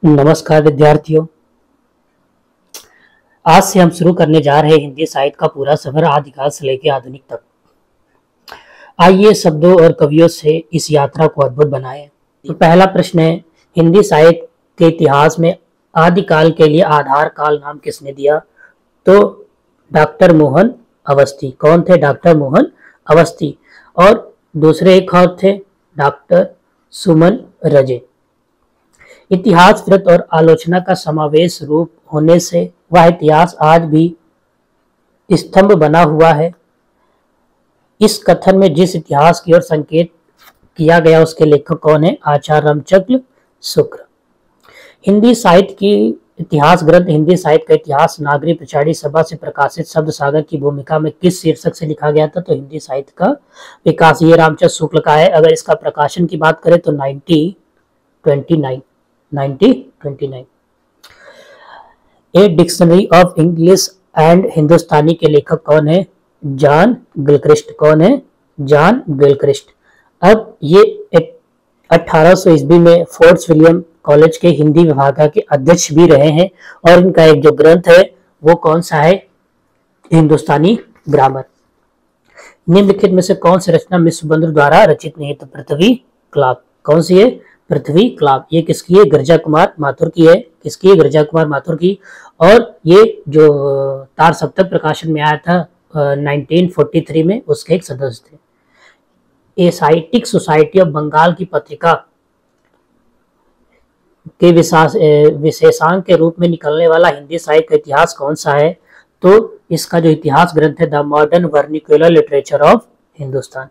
नमस्कार विद्यार्थियों। आज से हम शुरू करने जा रहे हैं हिंदी साहित्य का पूरा सफर आदिकाल से लेकर आधुनिक तक। आइए शब्दों और कवियों से इस यात्रा को अद्भुत बनाएं। तो पहला प्रश्न है, हिंदी साहित्य के इतिहास में आदिकाल के लिए आधार काल नाम किसने दिया? तो डॉक्टर मोहन अवस्थी। कौन थे? डॉक्टर मोहन अवस्थी। और दूसरे एक और थे डॉक्टर सुमन रजे। इतिहास व्रत और आलोचना का समावेश रूप होने से वह इतिहास आज भी स्तंभ बना हुआ है। इस कथन में जिस इतिहास की ओर संकेत किया गया उसके लेखक कौन है? आचार्य रामचंद्र शुक्ल। हिंदी साहित्य की इतिहास ग्रंथ हिंदी साहित्य का इतिहास नागरी प्रचारी सभा से प्रकाशित शब्द सागर की भूमिका में किस शीर्षक से लिखा गया था? तो हिंदी साहित्य का विकास, ये रामचंद्र शुक्ल का है। अगर इसका प्रकाशन की बात करें तो 1929। A dictionary of English and Hindustani के लेखक कौन है? John Gilchrist. कौन है? John Gilchrist. अब ये 1800 ईस्वी में फोर्ट्स विलियम कॉलेज के हिंदी विभाग के अध्यक्ष भी रहे हैं और इनका एक जो ग्रंथ है वो कौन सा है? हिंदुस्तानी ग्रामर। निम्नलिखित में से कौन सी रचना मिश्र बंधु द्वारा रचित नहीं है? तो पृथ्वी क्लाब। कौन सी है? पृथ्वी क्लाब। ये किसकी है? गिरजा कुमार माथुर की है। किसकी है? गिरजा कुमार माथुर की। और ये जो तार सप्तक प्रकाशन में आया था 1943 में, उसके एक सदस्य थे। एसाइटिक सोसाइटी ऑफ बंगाल की पत्रिका के विशेषांक के रूप में निकलने वाला हिंदी साहित्य का इतिहास कौन सा है? तो इसका जो इतिहास ग्रंथ है the modern vernacular literature of Hindustan.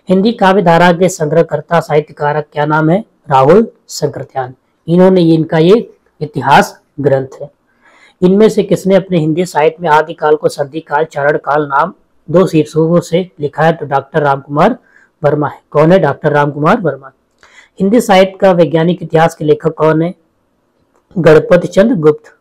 Hindi काव्य धारा के संग्रहकर्ता साहित्यकार क्या नाम है? राहुल संकृत्यान। इन्होंने इनका ये इतिहास ग्रंथ है। इनमें से किसने अपने हिंदी साहित्य में आदिकाल को संधि काल, चारण काल नाम दो शीर्षकों से लिखा है? तो डॉक्टर रामकुमार वर्मा है। कौन है? डॉक्टर रामकुमार वर्मा। हिंदी साहित्य का वैज्ञानिक इतिहास के लेखक कौन है? गणपति चंद्र गुप्त।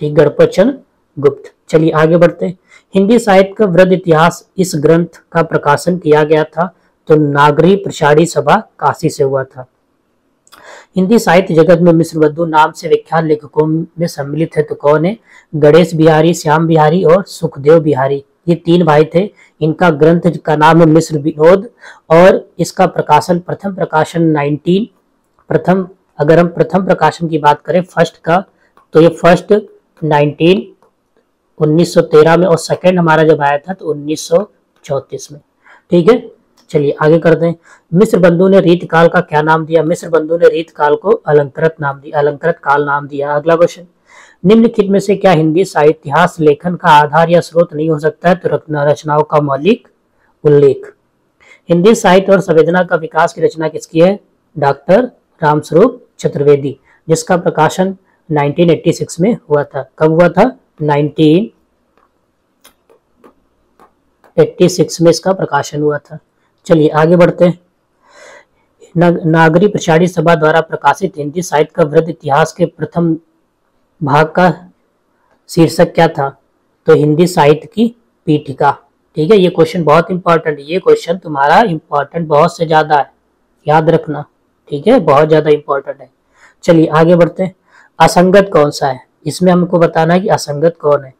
ठीक, गणपति चंद्र गुप्त। चलिए आगे बढ़ते हैं। हिंदी साहित्य का वृद्ध इतिहास, इस ग्रंथ का प्रकाशन किया गया था तो नागरी प्रचारी सभा काशी से हुआ था। हिंदी साहित्य जगत में मिश्र बंधु नाम से विख्यात लेखकों में सम्मिलित है तो कौन है? गणेश बिहारी, श्याम बिहारी और सुखदेव बिहारी। ये तीन भाई थे। इनका ग्रंथ का नाम है मिश्र विनोद और इसका प्रकाशन प्रथम प्रकाशन अगर हम प्रथम प्रकाशन की बात करें फर्स्ट का, तो ये फर्स्ट 1913 में और सेकंड हमारा जब आया था तो 1934 में। ठीक है, चलिए आगे करते हैं। मिश्र बंधु ने रीतकाल का क्या नाम दिया? मिश्र बंधु ने रीतकाल को अलंकृत नाम दिया, अलंकृत काल नाम दिया। अगला क्वेश्चन, निम्नलिखित में से क्या हिंदी साहित्य इतिहास लेखन का आधार या स्रोत नहीं हो सकता है? तो रचनाओं का मौलिक उल्लेख। हिंदी साहित्य और संवेदना का विकास की रचना किसकी है? डॉक्टर रामस्वरूप चतुर्वेदी, जिसका प्रकाशन 1986 में हुआ था। कब हुआ था? 1986 में इसका प्रकाशन हुआ था। चलिए आगे बढ़ते हैं। नागरी प्रचारी सभा द्वारा प्रकाशित हिंदी साहित्य का वृद्ध इतिहास के प्रथम भाग का शीर्षक क्या था? तो हिंदी साहित्य की पीठिका। ठीक है, ये क्वेश्चन बहुत इंपॉर्टेंट है। ये क्वेश्चन तुम्हारा इंपॉर्टेंट बहुत से ज्यादा है, याद रखना। ठीक है, बहुत ज्यादा इंपॉर्टेंट है। चलिए आगे बढ़ते हैं। असंगत कौन सा है? इसमें हमको बताना है कि असंगत कौन है।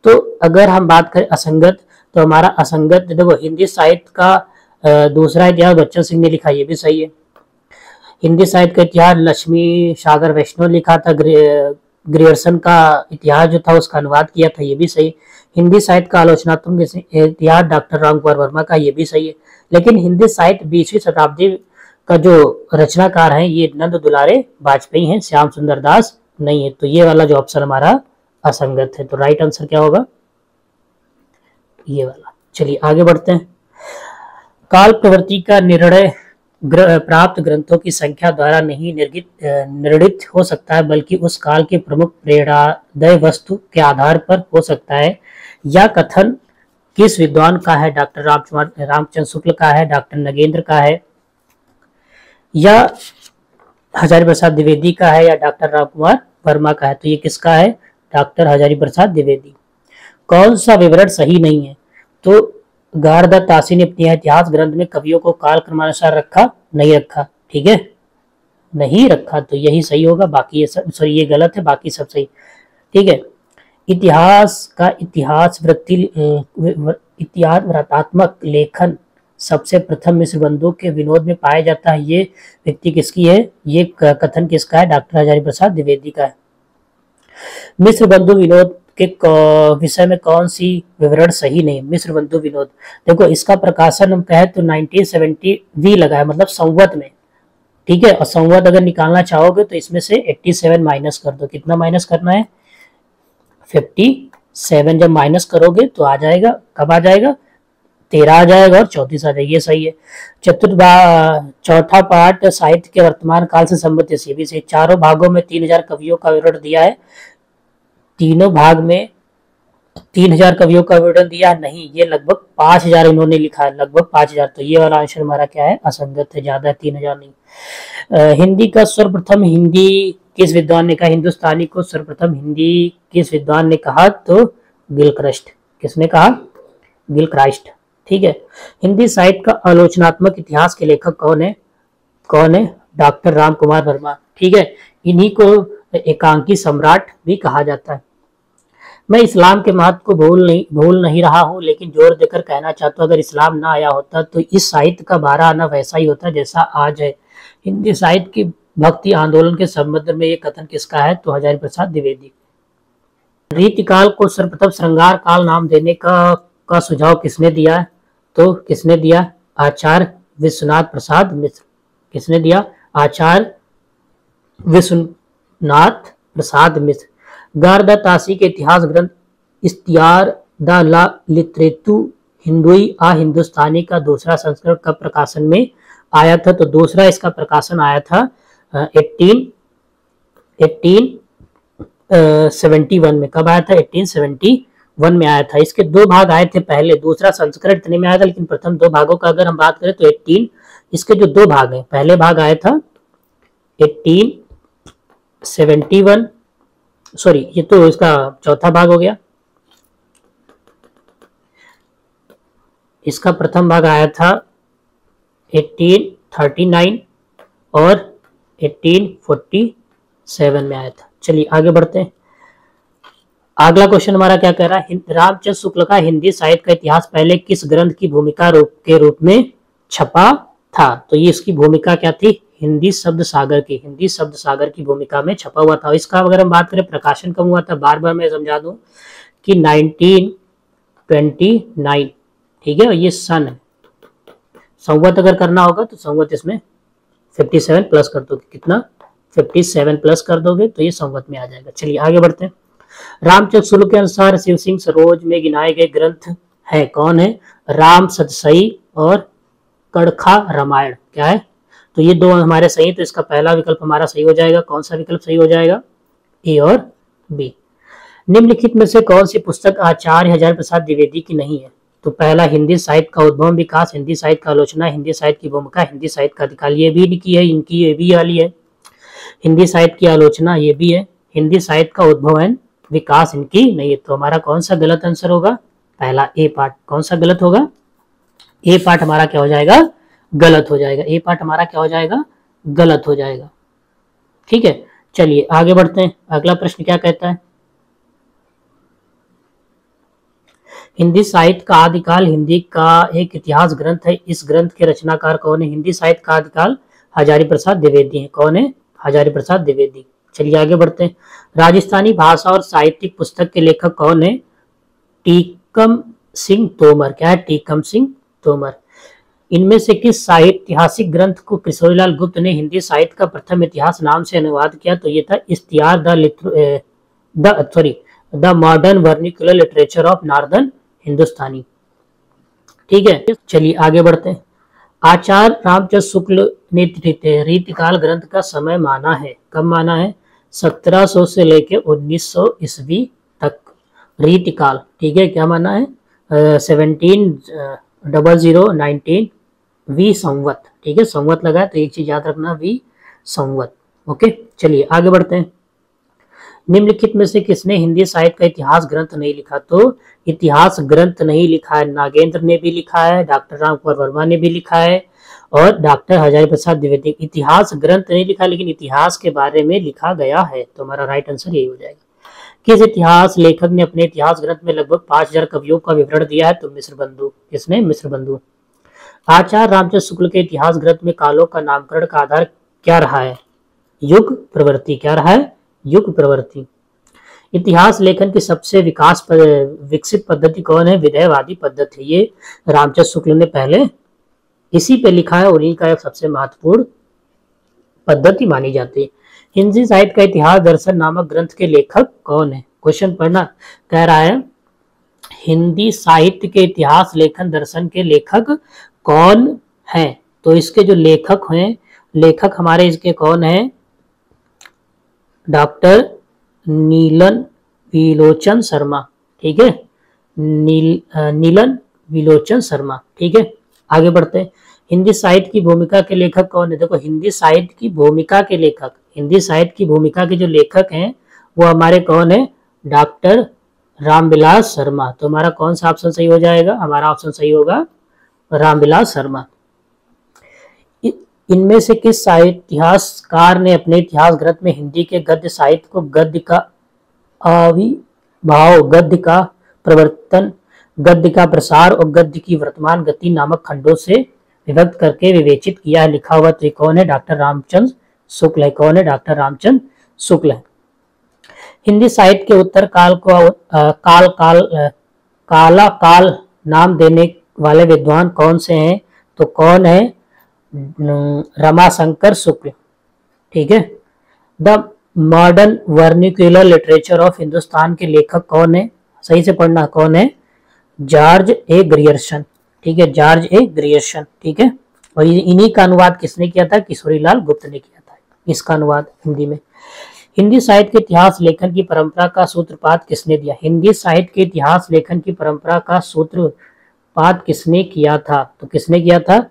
तो अगर हम बात करें असंगत, तो हमारा असंगत देखो, हिंदी साहित्य का दूसरा इतिहास बच्चन सिंह ने लिखा, ये भी सही है। हिंदी साहित्य का इतिहास लक्ष्मी सागर वैष्णव लिखा था। ग्रियर्सन का इतिहास जो था उसका अनुवाद किया था, ये भी सही। हिंदी साहित्य का आलोचनात्मक इतिहास डॉक्टर रामकुमार वर्मा का, ये भी सही है। लेकिन हिंदी साहित्य 20वीं शताब्दी का जो रचनाकार है ये नंद दुलारे वाजपेयी हैं, श्याम सुंदर दास नहीं है। तो ये वाला जो ऑप्शन हमारा असंगत है। तो राइट आंसर क्या होगा? ये वाला। चलिए आगे बढ़ते हैं। काल प्रवृत्ति का निर्णय प्राप्त ग्रंथों की संख्या द्वारा नहीं निर्णित हो सकता है, बल्कि उस काल के प्रमुख प्रेरणादायी वस्तु के आधार पर हो सकता है। यह कथन किस विद्वान का है? डॉक्टर रामचंद्र शुक्ल का है, डॉक्टर नगेंद्र का है, या हजारी प्रसाद द्विवेदी का है, या डॉक्टर रामकुमार वर्मा का है? तो ये किसका है? डॉक्टर हजारी प्रसाद द्विवेदी। कौन सा विवरण सही नहीं है? तो गारदत्त तासी ने अपने इतिहास ग्रंथ में कवियों को काल क्रमानुसार रखा नहीं रखा? ठीक है, नहीं रखा, तो यही सही होगा, बाकी ये सब सॉरी ये गलत है, बाकी सब सही। ठीक है। इतिहास का इतिहास व्रतात्मक लेखन सबसे प्रथम मिश्र बंधु के विनोद में पाया जाता है, ये व्यक्ति किसकी है, ये कथन किसका है, डॉक्टर हजारी प्रसाद द्विवेदी का है। मिश्र बंधु विनोद के विषय में कौन सी विवरण सही नहीं। मिश्र बंधु विनोद, देखो इसका प्रकाशन हम कहें तो 1970 वी लगा है, मतलब संवत में। ठीक है, और संवत अगर निकालना चाहोगे तो इसमें से 87 माइनस कर दो। कितना माइनस करना है, 57। जब माइनस करोगे तो आ जाएगा, कब आ जाएगा, 13 आ जाएगा और 34 आ जाएगा, ये सही है। चौथा पार्ट साहित्य के वर्तमान काल से संबंधित, ये भी सही। चारों भागों में 3000 कवियों का विवरण दिया है, तीनों भाग में 3000 कवियों का विवरण दिया नहीं, ये लगभग 5000 इन्होंने लिखा है, लगभग 5000। तो ये वाला आंसर हमारा क्या है, असंगत है, ज्यादा है, 3000 नहीं। हिंदी का सर्वप्रथम हिंदी किस विद्वान ने कहा, हिंदुस्तानी को सर्वप्रथम हिंदी किस विद्वान ने कहा, तो गिलक्रास्ट। किसने कहा, गिलक्रास्ट। ठीक है। हिंदी साहित्य का आलोचनात्मक इतिहास के लेखक कौन है, कौन है, डॉक्टर राम कुमार वर्मा। ठीक है, इन्हीं को एकांकी सम्राट भी कहा जाता है। मैं इस्लाम के महत्व को भूल नहीं रहा हूँ, लेकिन जोर देकर कहना चाहता हूँ, अगर इस्लाम ना आया होता तो इस साहित्य का 12 आना वैसा ही होता जैसा आज है। हिंदी साहित्य की भक्ति आंदोलन के संबंध में ये कथन किसका है, तो हजारी प्रसाद द्विवेदी। रीतिकाल को सर्वप्रथम श्रृंगार काल नाम देने का सुझाव किसने दिया, तो किसने दिया, आचार्य विश्वनाथ प्रसाद मिश्र। किसने दिया, आचार्य विश्वनाथ प्रसाद मिश्र। गारदातासी के इतिहास ग्रंथ इस्तियार द ला लिटरेतु हिंदुई आ हिंदुस्तानी का दूसरा संस्करण कब प्रकाशन में आया था, तो दूसरा इसका प्रकाशन आया था 1871 में। कब आया था, 1871 में आया था। इसके 2 भाग आए थे पहले, दूसरा संस्करण इतने में आया था, लेकिन प्रथम 2 भागों का अगर हम बात करें तो इसके जो 2 भाग हैं, पहले भाग आया था 1871, सॉरी ये तो इसका चौथा भाग हो गया। इसका प्रथम भाग आया था 1839 और 1847 में आया था। चलिए आगे बढ़ते हैं। अगला क्वेश्चन हमारा क्या कह रहा है, रामचंद्र शुक्ल का हिंदी साहित्य का इतिहास पहले किस ग्रंथ की भूमिका के रूप में छपा था, तो ये इसकी भूमिका क्या थी, हिंदी शब्द सागर की भूमिका में छपा हुआ था। इसका अगर हम बात करें प्रकाशन कब हुआ था, बार बार मैं समझा दूं कि 1929। ठीक है, ये सन है। संवत अगर करना होगा तो संवत इसमें 57 प्लस कर दोगे, कितना 57 प्लस कर दोगे तो ये संवत में आ जाएगा। चलिए आगे बढ़ते हैं। रामचंद्र शुक्ल के अनुसार शिव सिंह सरोज में गिनाए गए ग्रंथ है, कौन है, राम सतसई और कड़खा रामायण। क्या है, तो ये 2 हमारे सही, तो इसका पहला विकल्प हमारा सही हो जाएगा। कौन सा विकल्प सही हो जाएगा, ए और बी। निम्नलिखित में से कौन सी पुस्तक आचार्य हजारी प्रसाद द्विवेदी की नहीं है, तो पहला हिंदी साहित्य का उद्भव विकास, हिंदी साहित्य का आलोचना, हिंदी साहित्य की भूमिका, हिंदी साहित्य का अधिकार। ये भी लिखी है इनकी, ये भी वाली है, हिंदी साहित्य की आलोचना ये भी है, हिंदी साहित्य का उद्भव एवं विकास इनकी नहीं है। तो हमारा कौन सा गलत आंसर होगा, पहला ए पार्ट। कौन सा गलत होगा, ए पार्ट हमारा क्या हो जाएगा, गलत हो जाएगा। ए पार्ट हमारा क्या हो जाएगा, गलत हो जाएगा। ठीक है, चलिए आगे बढ़ते हैं। अगला प्रश्न क्या कहता है, हिंदी साहित्य का आदिकाल हिंदी का एक इतिहास ग्रंथ है, इस ग्रंथ के रचनाकार कौन है, हिंदी साहित्य का आदिकाल हजारी प्रसाद द्विवेदी है। कौन है, हजारी प्रसाद द्विवेदी। चलिए आगे बढ़ते हैं। राजस्थानी भाषा और साहित्यिक पुस्तक के लेखक कौन है, टीकम सिंह तोमर। क्या है, टीकम सिंह तोमर। इनमें से किस साहित्यिक ग्रंथ को किशोरीलाल गुप्त ने हिंदी साहित्य का प्रथम इतिहास नाम से अनुवाद किया, तो ये था इश्तियार the modern vernacular literature of northern Hindustani. ठीक है, चलिए आगे बढ़ते हैं। आचार्य रामचंद्र शुक्ल ने रीतिकाल ग्रंथ का समय माना है, कब माना है, 1700 से लेके 1900 ईस्वी तक रीतिकाल। ठीक है, क्या माना है, 1700 वी संवत। ठीक है, संवत लगा है तो एक चीज याद रखना, वी संवत। ओके, चलिए आगे बढ़ते हैं। निम्नलिखित में से किसने हिंदी साहित्य का इतिहास ग्रंथ नहीं लिखा, तो इतिहास ग्रंथ नहीं लिखा है, नागेंद्र ने भी लिखा है, डॉक्टर राम कुमार वर्मा ने भी लिखा है, और डॉक्टर हजारी प्रसाद द्विवेदी। इतिहास ग्रंथ नहीं लिखा, लेकिन इतिहास के बारे में लिखा गया है, तो हमारा राइट आंसर यही हो जाएगा। किस इतिहास लेखक ने अपने इतिहास ग्रंथ में लगभग 5000 कवियों का विवरण दिया है? तो मिश्रबंधु। किसने? मिश्रबंधु। आचार्य रामचंद्र शुक्ल के इतिहास ग्रंथ में कालों का नामकरण का आधार क्या रहा है? युग प्रवृत्ति। क्या रहा है? युग प्रवृत्ति। इतिहास लेखन की सबसे विकसित पद्धति कौन है? विधेयवादी पद्धति। ये रामचंद्र शुक्ल ने पहले इसी पे लिखा है और इन्हीं का सबसे महत्वपूर्ण पद्धति मानी जाती है। हिंदी साहित्य का इतिहास दर्शन नामक ग्रंथ के लेखक कौन है? क्वेश्चन पढ़ना। कह रहा है हिंदी साहित्य के इतिहास लेखन दर्शन के लेखक कौन है? तो इसके जो लेखक हैं, लेखक हमारे इसके कौन है? डॉक्टर नीलन विलोचन शर्मा। ठीक है, नीलन विलोचन शर्मा। ठीक है, आगे बढ़ते हैं। हिंदी साहित्य की भूमिका के लेखक कौन है? देखो, हिंदी साहित्य की भूमिका के लेखक, हिंदी साहित्य की भूमिका के जो लेखक हैं वो हमारे कौन है? डॉक्टर रामविलास शर्मा। तो हमारा कौन सा ऑप्शन सही हो जाएगा? हमारा ऑप्शन सही होगा रामविलास शर्मा। इनमें से किस इतिहासकार ने अपने इतिहास ग्रंथ में हिंदी के गद्य साहित्य को गद्य का आविर्भाव, गद्य का प्रवर्तन, गद्य का प्रसार और गद्य की वर्तमान गति नामक खंडों से विभक्त करके विवेचित किया है? लिखा हुआ तो कौन है? डॉक्टर रामचंद्र शुक्ल है। कौन है? डॉक्टर रामचंद्र शुक्ल है। हिंदी साहित्य के उत्तर काल को काला काल नाम देने वाले विद्वान कौन से हैं? तो कौन है? रमाशंकर शुक्ल। ठीक है। The modern vernacular literature of Hindustan के लेखक कौन है? सही से पढ़ना, कौन है? George A Grierson. ठीक है, जॉर्ज ए ग्रियर्सन। ठीक है, और इन्हीं का अनुवाद किसने किया था? किशोरीलाल गुप्त ने किया था इसका अनुवाद हिंदी में। हिंदी साहित्य के इतिहास लेखन की परंपरा का सूत्रपात किसने दिया? हिंदी साहित्य के इतिहास लेखन की परंपरा का सूत्रपात किसने किया था? तो किसने किया था?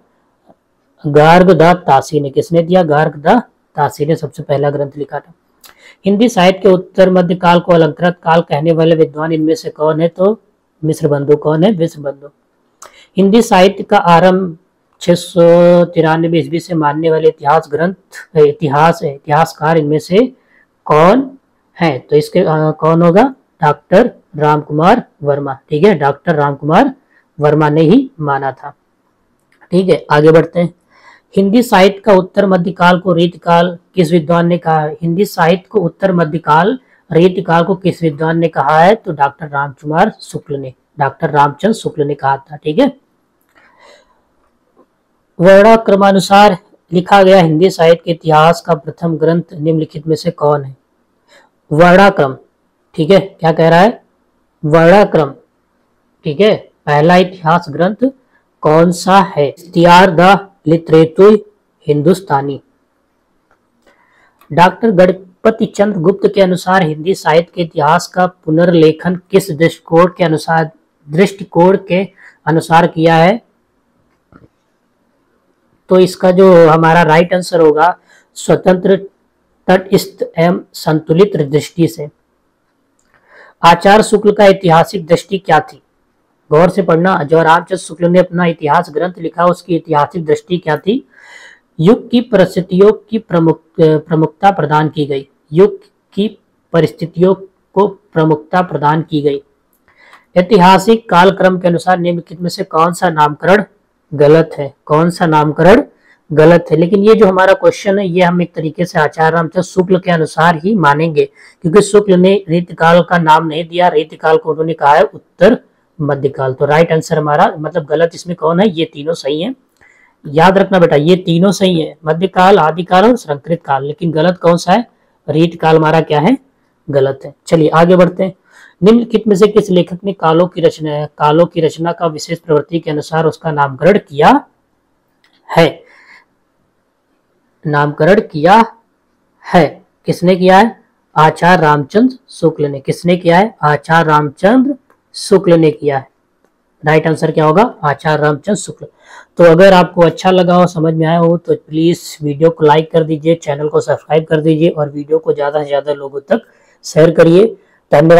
गार्गदास तासी ने। किसने दिया? गार्गदास तासी ने सबसे पहला ग्रंथ लिखा था। हिंदी साहित्य के उत्तर मध्य काल को अलंकृत काल कहने वाले विद्वान इनमें से कौन है? तो मिश्रबंधु। कौन है? मिश्रबंधु। हिंदी साहित्य का आरंभ 693 ईस्वी से मानने वाले इतिहासकार इनमें से कौन है? तो इसके कौन होगा? डॉक्टर रामकुमार वर्मा। ठीक है, डॉक्टर रामकुमार वर्मा ने ही माना था। ठीक है, आगे बढ़ते हैं। हिंदी साहित्य का उत्तर मध्यकाल को रीतिकाल किस विद्वान ने कहा? हिंदी साहित्य को उत्तर मध्यकाल रीतिकाल को किस विद्वान ने कहा है? तो डॉक्टर रामकुमार शुक्ल ने, डॉक्टर रामचंद्र शुक्ल ने कहा था। ठीक है। वर्णाक्रमानुसार लिखा गया हिंदी साहित्य के इतिहास का प्रथम ग्रंथ निम्नलिखित में से कौन है? वर्णाक्रम। ठीक है, क्या कह रहा है? वर्णाक्रम। ठीक है, पहला इतिहास ग्रंथ कौन सा है? इख्तियार द लिटरेतुर हिंदुस्तानी। डॉक्टर गणपति चंद्र गुप्त के अनुसार हिंदी साहित्य के इतिहास का पुनर्लेखन किस दृष्टिकोण के अनुसार किया है? तो इसका जो हमारा राइट आंसर होगा स्वतंत्र, तटस्थ एवं संतुलित दृष्टि से। आचार्य शुक्ल का ऐतिहासिक दृष्टि क्या थी? गौर से पढ़ना। जो रामचंद्र शुक्ल ने अपना इतिहास ग्रंथ लिखा उसकी ऐतिहासिक दृष्टि क्या थी? युग की परिस्थितियों की प्रमुखता प्रदान की गई। युग की परिस्थितियों को प्रमुखता प्रदान की गई। ऐतिहासिक कालक्रम के अनुसार निम्नलिखित में से कौन सा नामकरण गलत है? कौन सा नामकरण गलत है? लेकिन ये जो हमारा क्वेश्चन है ये हम एक तरीके से आचार्य रामचंद्र शुक्ल के अनुसार ही मानेंगे, क्योंकि शुक्ल ने रीतिकाल का नाम नहीं दिया, रीतिकाल को उन्होंने कहा है उत्तर मध्यकाल। तो राइट आंसर हमारा मतलब गलत इसमें कौन है? ये तीनों सही है। याद रखना बेटा, ये तीनों सही है, मध्यकाल, आदिकाल और संकृत काल। लेकिन गलत कौन सा है? रीतकाल हमारा क्या है? गलत है। चलिए आगे बढ़ते हैं। निम्नलिखित में से किस लेखक ने कालों की रचना का विशेष प्रवृत्ति के अनुसार उसका नामकरण किया है? नामकरण किया है। किसने किया है? आचार्य रामचंद्र शुक्ल ने। किसने किया है? आचार्य रामचंद्र शुक्ल ने किया है। राइट आंसर क्या होगा? आचार्य रामचंद्र शुक्ल। तो अगर आपको अच्छा लगा हो, समझ में आया हो, तो प्लीज वीडियो को लाइक कर दीजिए, चैनल को सब्सक्राइब कर दीजिए और वीडियो को ज्यादा से ज्यादा लोगों तक शेयर करिए। धन्यवाद।